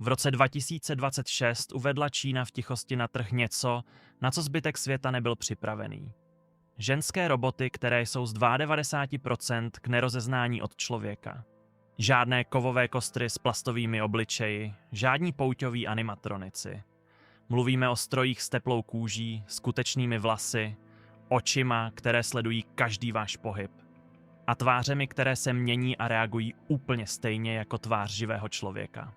V roce 2026 uvedla Čína v tichosti na trh něco, na co zbytek světa nebyl připravený. Ženské roboty, které jsou z 92% k nerozeznání od člověka. Žádné kovové kostry s plastovými obličeji, žádní pouťoví animatronici. Mluvíme o strojích s teplou kůží, skutečnými vlasy, očima, které sledují každý váš pohyb. A tvářemi, které se mění a reagují úplně stejně jako tvář živého člověka.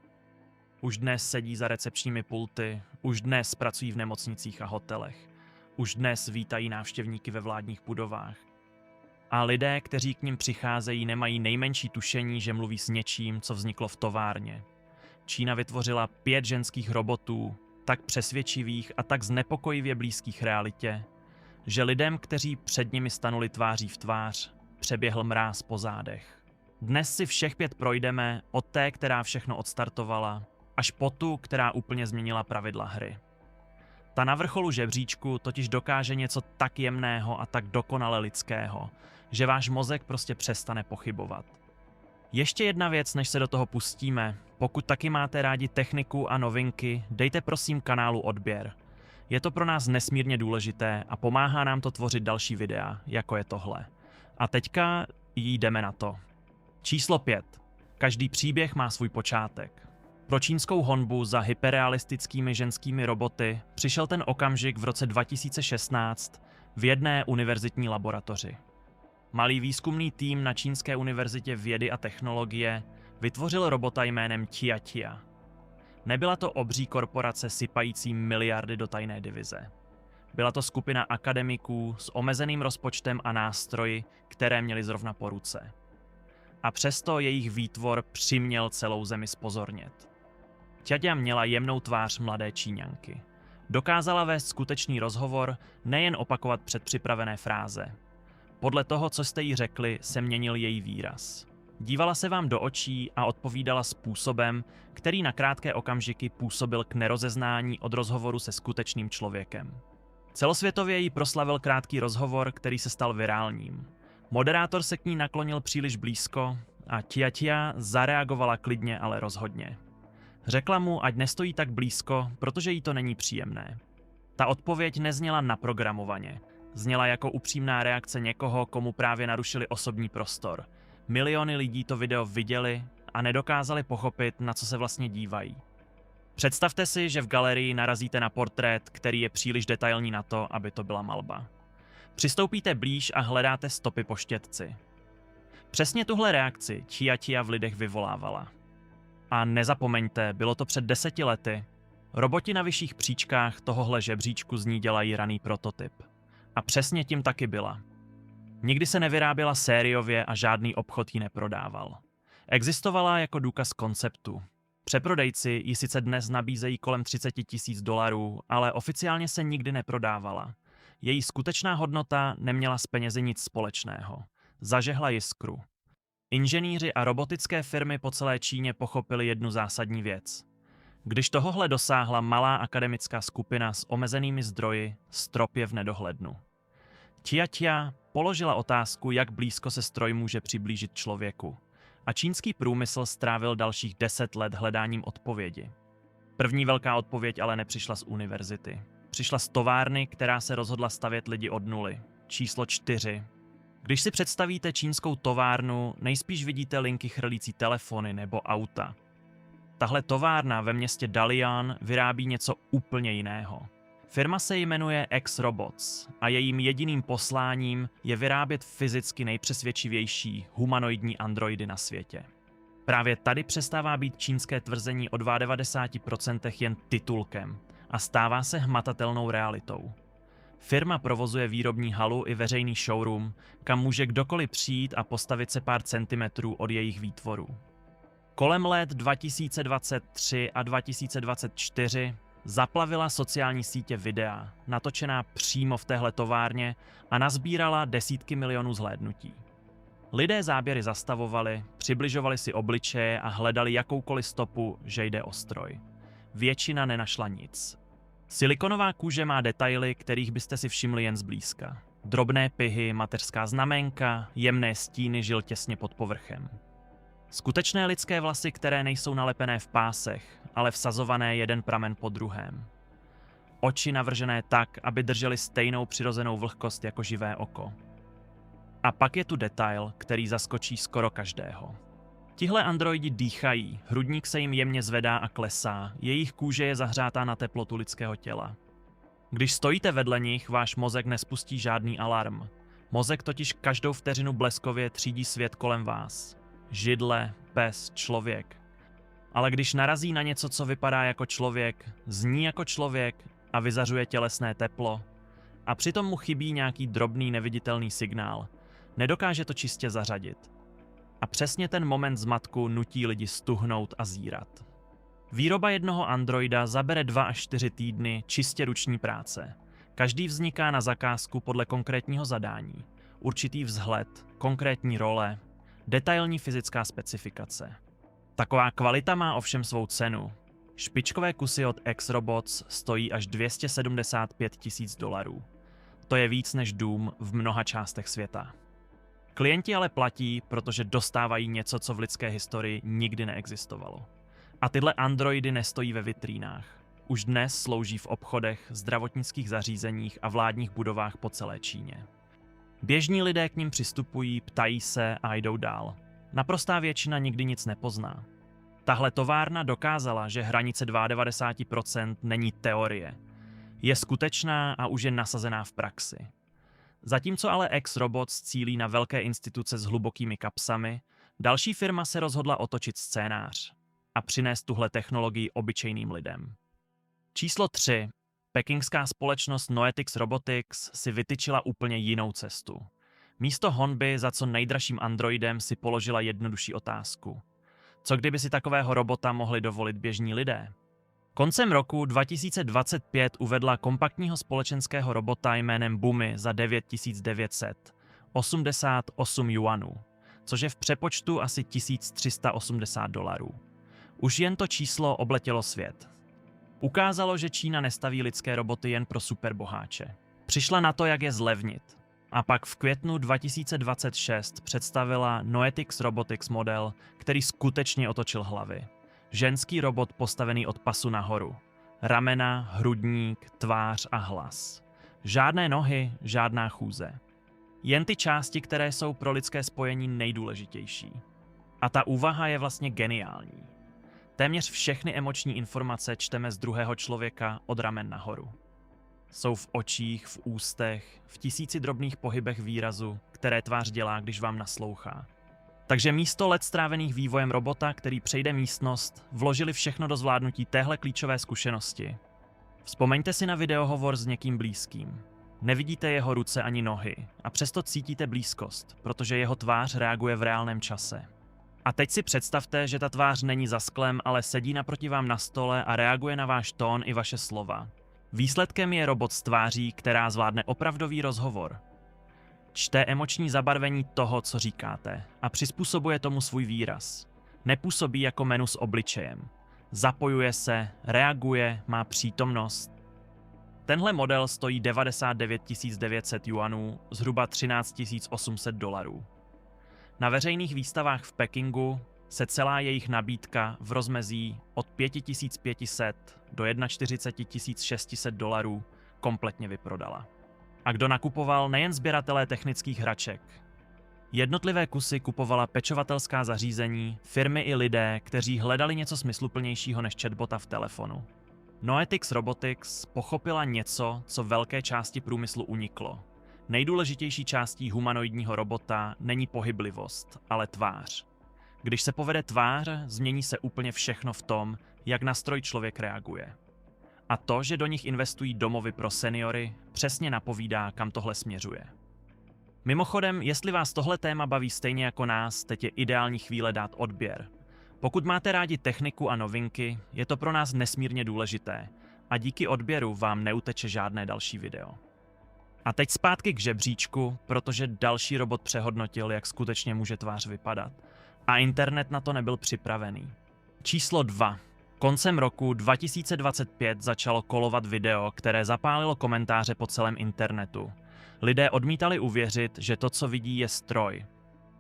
Už dnes sedí za recepčními pulty, už dnes pracují v nemocnicích a hotelech. Už dnes vítají návštěvníky ve vládních budovách. A lidé, kteří k nim přicházejí, nemají nejmenší tušení, že mluví s něčím, co vzniklo v továrně. Čína vytvořila 5 ženských robotů, tak přesvědčivých a tak znepokojivě blízkých realitě, že lidem, kteří před nimi stanuli tváří v tvář, přeběhl mráz po zádech. Dnes si všech 5 projdeme, od té, která všechno odstartovala, až po tu, která úplně změnila pravidla hry. Ta na vrcholu žebříčku totiž dokáže něco tak jemného a tak dokonale lidského, že váš mozek prostě přestane pochybovat. Ještě jedna věc, než se do toho pustíme. Pokud taky máte rádi techniku a novinky, dejte prosím kanálu odběr. Je to pro nás nesmírně důležité a pomáhá nám to tvořit další videa, jako je tohle. A teďka jdeme na to. Číslo 5. Každý příběh má svůj počátek. Pro čínskou honbu za hyperrealistickými ženskými roboty přišel ten okamžik v roce 2016 v jedné univerzitní laboratoři. Malý výzkumný tým na Čínské univerzitě vědy a technologie vytvořil robota jménem Tia Tia. Nebyla to obří korporace sypající miliardy do tajné divize. Byla to skupina akademiků s omezeným rozpočtem a nástroji, které měli zrovna po ruce. A přesto jejich výtvor přiměl celou zemi zpozornět. Tia měla jemnou tvář mladé Číňanky. Dokázala vést skutečný rozhovor, nejen opakovat předpřipravené fráze. Podle toho, co jste jí řekli, se měnil její výraz. Dívala se vám do očí a odpovídala způsobem, který na krátké okamžiky působil k nerozeznání od rozhovoru se skutečným člověkem. Celosvětově jí proslavil krátký rozhovor, který se stal virálním. Moderátor se k ní naklonil příliš blízko a Tia zareagovala klidně, ale rozhodně. Řekla mu, ať nestojí tak blízko, protože jí to není příjemné. Ta odpověď nezněla naprogramovaně. Zněla jako upřímná reakce někoho, komu právě narušili osobní prostor. Miliony lidí to video viděli a nedokázali pochopit, na co se vlastně dívají. Představte si, že v galerii narazíte na portrét, který je příliš detailní na to, aby to byla malba. Přistoupíte blíž a hledáte stopy po štětci. Přesně tuhle reakci Tia v lidech vyvolávala. A nezapomeňte, bylo to před 10 lety. Roboti na vyšších příčkách tohohle žebříčku z ní dělají raný prototyp. A přesně tím taky byla. Nikdy se nevyráběla sériově a žádný obchod ji neprodával. Existovala jako důkaz konceptu. Přeprodejci ji sice dnes nabízejí kolem $30,000, ale oficiálně se nikdy neprodávala. Její skutečná hodnota neměla s penězi nic společného. Zažehla jiskru. Inženýři a robotické firmy po celé Číně pochopili jednu zásadní věc. Když tohohle dosáhla malá akademická skupina s omezenými zdroji, strop je v nedohlednu. Tia položila otázku, jak blízko se stroj může přiblížit člověku. A čínský průmysl strávil dalších 10 let hledáním odpovědi. První velká odpověď ale nepřišla z univerzity. Přišla z továrny, která se rozhodla stavět lidi od nuly. Číslo 4. Když si představíte čínskou továrnu, nejspíš vidíte linky chrlící telefony nebo auta. Tahle továrna ve městě Dalian vyrábí něco úplně jiného. Firma se jmenuje X-Robots a jejím jediným posláním je vyrábět fyzicky nejpřesvědčivější humanoidní androidy na světě. Právě tady přestává být čínské tvrzení o 92% jen titulkem a stává se hmatatelnou realitou. Firma provozuje výrobní halu i veřejný showroom, kam může kdokoliv přijít a postavit se pár centimetrů od jejich výtvorů. Kolem let 2023 a 2024 zaplavila sociální sítě videa, natočená přímo v téhle továrně a nazbírala desítky milionů zhlédnutí. Lidé záběry zastavovali, přibližovali si obličeje a hledali jakoukoliv stopu, že jde o stroj. Většina nenašla nic. Silikonová kůže má detaily, kterých byste si všimli jen zblízka. Drobné pyhy, mateřská znaménka, jemné stíny žil těsně pod povrchem. Skutečné lidské vlasy, které nejsou nalepené v pásech, ale vsazované jeden pramen po druhém. Oči navržené tak, aby držely stejnou přirozenou vlhkost jako živé oko. A pak je tu detail, který zaskočí skoro každého. Tihle androidi dýchají, hrudník se jim jemně zvedá a klesá, jejich kůže je zahřátá na teplotu lidského těla. Když stojíte vedle nich, váš mozek nespustí žádný alarm. Mozek totiž každou vteřinu bleskově třídí svět kolem vás. Židle, pes, člověk. Ale když narazí na něco, co vypadá jako člověk, zní jako člověk a vyzařuje tělesné teplo, a přitom mu chybí nějaký drobný neviditelný signál, nedokáže to čistě zařadit. A přesně ten moment zmatku nutí lidi stuhnout a zírat. Výroba jednoho androida zabere 2 až 4 týdny čistě ruční práce. Každý vzniká na zakázku podle konkrétního zadání. Určitý vzhled, konkrétní role, detailní fyzická specifikace. Taková kvalita má ovšem svou cenu. Špičkové kusy od X-Robots stojí až $275,000. To je víc než dům v mnoha částech světa. Klienti ale platí, protože dostávají něco, co v lidské historii nikdy neexistovalo. A tyhle androidy nestojí ve vitrínách. Už dnes slouží v obchodech, zdravotnických zařízeních a vládních budovách po celé Číně. Běžní lidé k nim přistupují, ptají se a jdou dál. Naprostá většina nikdy nic nepozná. Tahle továrna dokázala, že hranice 92% není teorie. Je skutečná a už je nasazená v praxi. Zatímco ale X-Robots cílí na velké instituce s hlubokými kapsami, další firma se rozhodla otočit scénář a přinést tuhle technologii obyčejným lidem. Číslo 3. Pekingská společnost Noetix Robotics si vytyčila úplně jinou cestu. Místo honby za co nejdražším androidem si položila jednodušší otázku. Co kdyby si takového robota mohli dovolit běžní lidé? Koncem roku 2025 uvedla kompaktního společenského robota jménem Bumi za 9988 juanů, což je v přepočtu asi $1380. Už jen to číslo obletělo svět. Ukázalo, že Čína nestaví lidské roboty jen pro superboháče. Přišla na to, jak je zlevnit. A pak v květnu 2026 představila Noetix Robotics model, který skutečně otočil hlavy. Ženský robot postavený od pasu nahoru. Ramena, hrudník, tvář a hlas. Žádné nohy, žádná chůze. Jen ty části, které jsou pro lidské spojení nejdůležitější. A ta úvaha je vlastně geniální. Téměř všechny emoční informace čteme z druhého člověka od ramen nahoru. Jsou v očích, v ústech, v tisíci drobných pohybech výrazu, které tvář dělá, když vám naslouchá. Takže místo let strávených vývojem robota, který přejde místnost, vložili všechno do zvládnutí téhle klíčové zkušenosti. Vzpomeňte si na videohovor s někým blízkým. Nevidíte jeho ruce ani nohy a přesto cítíte blízkost, protože jeho tvář reaguje v reálném čase. A teď si představte, že ta tvář není za sklem, ale sedí naproti vám na stole a reaguje na váš tón i vaše slova. Výsledkem je robot s tváří, která zvládne opravdový rozhovor. Čte emoční zabarvení toho, co říkáte, a přizpůsobuje tomu svůj výraz. Nepůsobí jako menu s obličejem. Zapojuje se, reaguje, má přítomnost. Tenhle model stojí 99 900 juanů, zhruba $13 800. Na veřejných výstavách v Pekingu se celá jejich nabídka v rozmezí od 5500 do $41 600 kompletně vyprodala. A kdo nakupoval, nejen sběratelé technických hraček. Jednotlivé kusy kupovala pečovatelská zařízení, firmy i lidé, kteří hledali něco smysluplnějšího než chatbota v telefonu. Noetix Robotics pochopila něco, co velké části průmyslu uniklo. Nejdůležitější částí humanoidního robota není pohyblivost, ale tvář. Když se povede tvář, změní se úplně všechno v tom, jak na stroj člověk reaguje. A to, že do nich investují domovy pro seniory, přesně napovídá, kam tohle směřuje. Mimochodem, jestli vás tohle téma baví stejně jako nás, teď je ideální chvíle dát odběr. Pokud máte rádi techniku a novinky, je to pro nás nesmírně důležité a díky odběru vám neuteče žádné další video. A teď zpátky k žebříčku, protože další robot přehodnotil, jak skutečně může tvář vypadat. A internet na to nebyl připravený. Číslo 2. Koncem roku 2025 začalo kolovat video, které zapálilo komentáře po celém internetu. Lidé odmítali uvěřit, že to, co vidí, je stroj.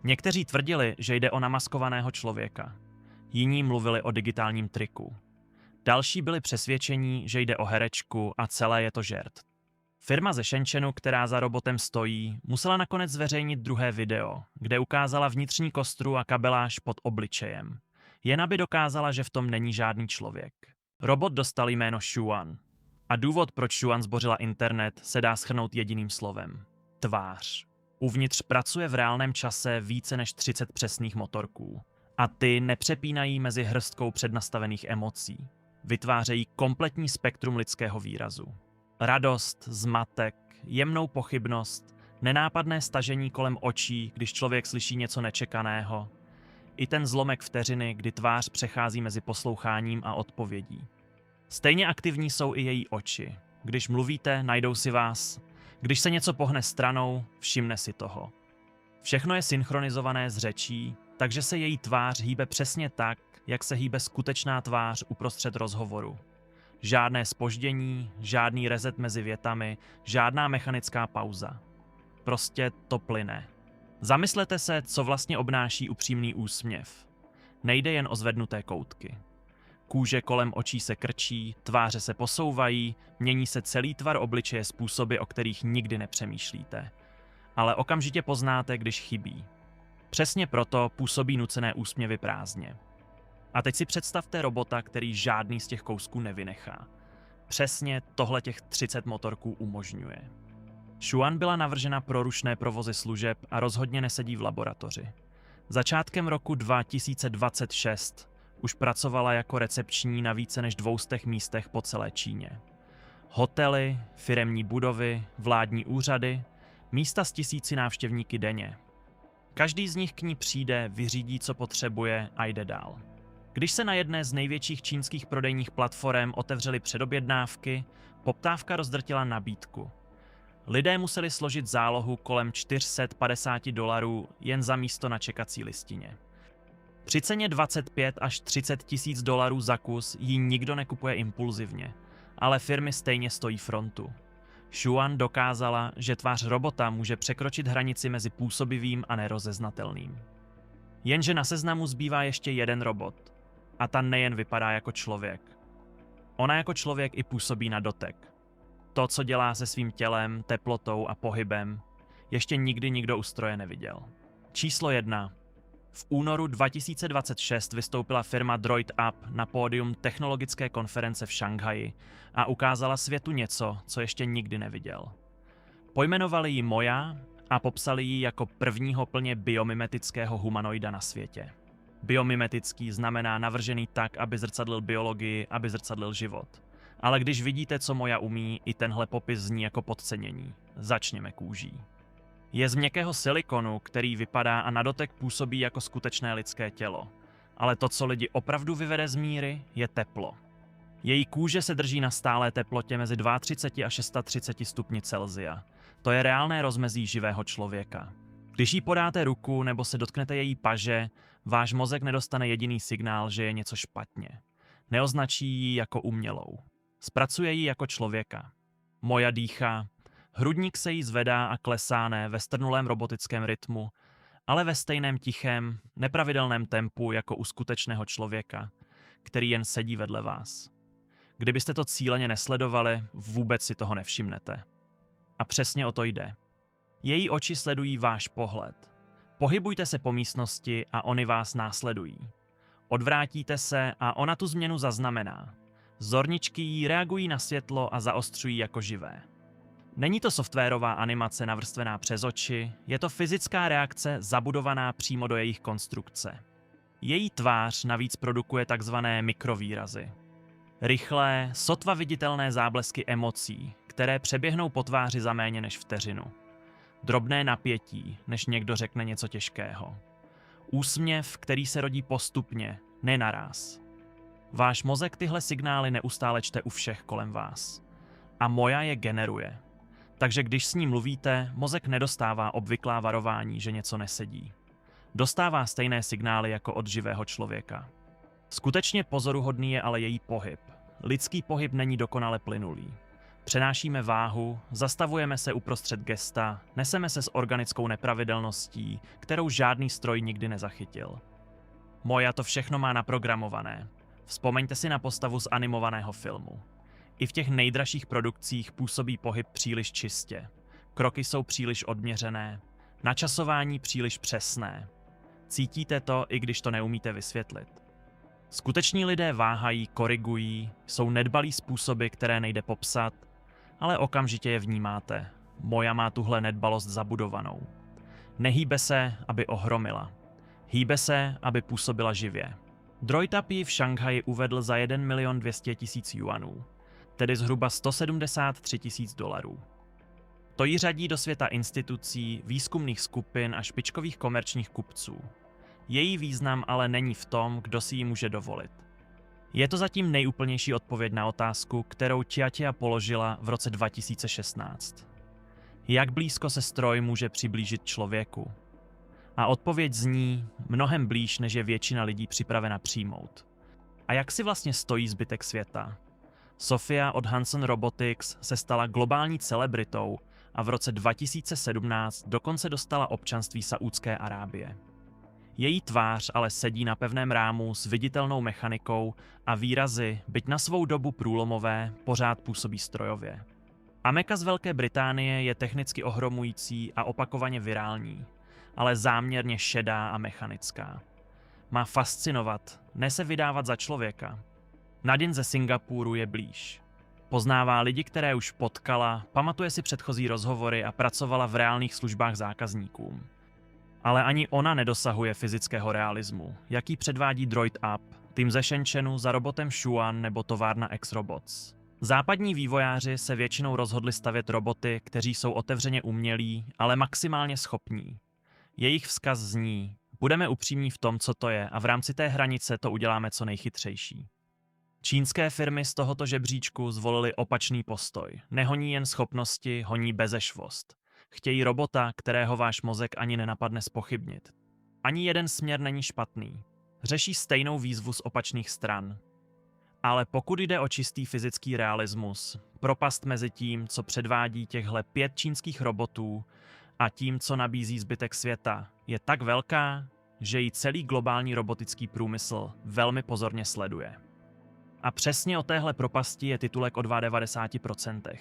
Někteří tvrdili, že jde o namaskovaného člověka. Jiní mluvili o digitálním triku. Další byli přesvědčení, že jde o herečku a celé je to žert. Firma ze Shenzhenu, která za robotem stojí, musela nakonec zveřejnit druhé video, kde ukázala vnitřní kostru a kabeláž pod obličejem. Jen aby dokázala, že v tom není žádný člověk. Robot dostal jméno Xuan. A důvod, proč Xuan zbořila internet, se dá shrnout jediným slovem. Tvář. Uvnitř pracuje v reálném čase více než 30 přesných motorků. A ty nepřepínají mezi hrstkou přednastavených emocí. Vytvářejí kompletní spektrum lidského výrazu. Radost, zmatek, jemnou pochybnost, nenápadné stažení kolem očí, když člověk slyší něco nečekaného. I ten zlomek vteřiny, kdy tvář přechází mezi posloucháním a odpovědí. Stejně aktivní jsou i její oči. Když mluvíte, najdou si vás. Když se něco pohne stranou, všimne si toho. Všechno je synchronizované s řečí, takže se její tvář hýbe přesně tak, jak se hýbe skutečná tvář uprostřed rozhovoru. Žádné zpoždění, žádný reset mezi větami, žádná mechanická pauza. Prostě to plyne. Zamyslete se, co vlastně obnáší upřímný úsměv. Nejde jen o zvednuté koutky. Kůže kolem očí se krčí, tváře se posouvají, mění se celý tvar obličeje způsoby, o kterých nikdy nepřemýšlíte. Ale okamžitě poznáte, když chybí. Přesně proto působí nucené úsměvy prázdně. A teď si představte robota, který žádný z těch kousků nevynechá. Přesně tohle těch 30 motorků umožňuje. Xuan byla navržena pro rušné provozy služeb a rozhodně nesedí v laboratoři. Začátkem roku 2026 už pracovala jako recepční na více než 200 místech po celé Číně. Hotely, firemní budovy, vládní úřady, místa s 1000 návštěvníky denně. Každý z nich k ní přijde, vyřídí, co potřebuje a jde dál. Když se na jedné z největších čínských prodejních platform otevřely předobjednávky, poptávka rozdrtila nabídku. Lidé museli složit zálohu kolem $450 jen za místo na čekací listině. Při ceně 25 až 30 tisíc dolarů za kus ji nikdo nekupuje impulzivně, ale firmy stejně stojí frontu. Xuan dokázala, že tvář robota může překročit hranici mezi působivým a nerozeznatelným. Jenže na seznamu zbývá ještě jeden robot. A ta nejen vypadá jako člověk. Ona jako člověk i působí na dotek. To, co dělá se svým tělem, teplotou a pohybem, ještě nikdy nikdo u stroje neviděl. Číslo 1. V únoru 2026 vystoupila firma Droid Up na pódium technologické konference v Šanghaji a ukázala světu něco, co ještě nikdy neviděl. Pojmenovali ji Moja a popsali ji jako prvního plně biomimetického humanoida na světě. Biomimetický znamená navržený tak, aby zrcadlil biologii, aby zrcadlil život. Ale když vidíte, co Moja umí, i tenhle popis zní jako podcenění. Začněme kůží. Je z měkkého silikonu, který vypadá a na dotek působí jako skutečné lidské tělo. Ale to, co lidi opravdu vyvede z míry, je teplo. Její kůže se drží na stálé teplotě mezi 32 a 630 stupni Celsia. To je reálné rozmezí živého člověka. Když jí podáte ruku nebo se dotknete její paže, váš mozek nedostane jediný signál, že je něco špatně. Neoznačí ji jako umělou. Zpracuje ji jako člověka. Moja dýchá, hrudník se jí zvedá a klesá ne ve strnulém robotickém rytmu, ale ve stejném tichém, nepravidelném tempu jako u skutečného člověka, který jen sedí vedle vás. Kdybyste to cíleně nesledovali, vůbec si toho nevšimnete. A přesně o to jde. Její oči sledují váš pohled. Pohybujte se po místnosti a oni vás následují. Odvrátíte se a ona tu změnu zaznamená. Zorničky jí reagují na světlo a zaostřují jako živé. Není to softwarová animace navrstvená přes oči, je to fyzická reakce zabudovaná přímo do jejich konstrukce. Její tvář navíc produkuje takzvané mikrovýrazy. Rychlé, sotva viditelné záblesky emocí, které přeběhnou po tváři za méně než vteřinu. Drobné napětí, než někdo řekne něco těžkého. Úsměv, který se rodí postupně, ne naráz. Váš mozek tyhle signály neustále čte u všech kolem vás. A Moja je generuje. Takže když s ní mluvíte, mozek nedostává obvyklá varování, že něco nesedí. Dostává stejné signály jako od živého člověka. Skutečně pozoruhodný je ale její pohyb. Lidský pohyb není dokonale plynulý. Přenášíme váhu, zastavujeme se uprostřed gesta, neseme se s organickou nepravidelností, kterou žádný stroj nikdy nezachytil. Moja to všechno má naprogramované. Vzpomeňte si na postavu z animovaného filmu. I v těch nejdražších produkcích působí pohyb příliš čistě. Kroky jsou příliš odměřené, načasování příliš přesné. Cítíte to, i když to neumíte vysvětlit. Skuteční lidé váhají, korigují, jsou nedbalí způsoby, které nejde popsat, ale okamžitě je vnímáte. Moja má tuhle nedbalost zabudovanou. Nehýbe se, aby ohromila. Hýbe se, aby působila živě. Droid-Up ji v Šanghaji uvedl za 1 200 000 juanů, tedy zhruba 173 000 dolarů. To ji řadí do světa institucí, výzkumných skupin a špičkových komerčních kupců. Její význam ale není v tom, kdo si ji může dovolit. Je to zatím nejúplnější odpověď na otázku, kterou Tia položila v roce 2016. Jak blízko se stroj může přiblížit člověku? A odpověď zní mnohem blíž, než je většina lidí připravena přijmout. A jak si vlastně stojí zbytek světa? Sophia od Hanson Robotics se stala globální celebritou a v roce 2017 dokonce dostala občanství Saúdské Arábie. Její tvář ale sedí na pevném rámu s viditelnou mechanikou a výrazy, byť na svou dobu průlomové, pořád působí strojově. Ameka z Velké Británie je technicky ohromující a opakovaně virální, ale záměrně šedá a mechanická. Má fascinovat, ne se vydávat za člověka. Nadine ze Singapuru je blíž. Poznává lidi, které už potkala, pamatuje si předchozí rozhovory a pracovala v reálných službách zákazníkům. Ale ani ona nedosahuje fyzického realismu, jaký předvádí Droid-Up, tým ze Shenzhenu za robotem Xuan nebo továrna X-Robots. Západní vývojáři se většinou rozhodli stavět roboty, kteří jsou otevřeně umělí, ale maximálně schopní. Jejich vzkaz zní: budeme upřímní v tom, co to je, a v rámci té hranice to uděláme co nejchytřejší. Čínské firmy z tohoto žebříčku zvolily opačný postoj. Nehoní jen schopnosti, honí bezešvost. Chtějí robota, kterého váš mozek ani nenapadne zpochybnit. Ani jeden směr není špatný. Řeší stejnou výzvu z opačných stran. Ale pokud jde o čistý fyzický realismus, propast mezi tím, co předvádí těchhle 5 čínských robotů, a tím, co nabízí zbytek světa, je tak velká, že ji celý globální robotický průmysl velmi pozorně sleduje. A přesně o téhle propasti je titulek o 92%.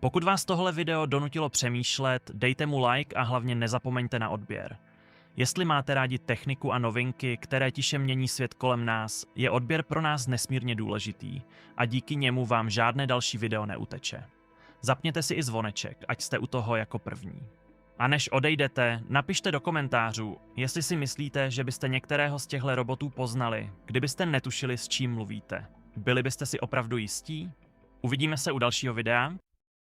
Pokud vás tohle video donutilo přemýšlet, dejte mu like a hlavně nezapomeňte na odběr. Jestli máte rádi techniku a novinky, které tiše mění svět kolem nás, je odběr pro nás nesmírně důležitý a díky němu vám žádné další video neuteče. Zapněte si i zvoneček, ať jste u toho jako první. A než odejdete, napište do komentářů, jestli si myslíte, že byste některého z těchto robotů poznali, kdybyste netušili, s čím mluvíte. Byli byste si opravdu jistí? Uvidíme se u dalšího videa.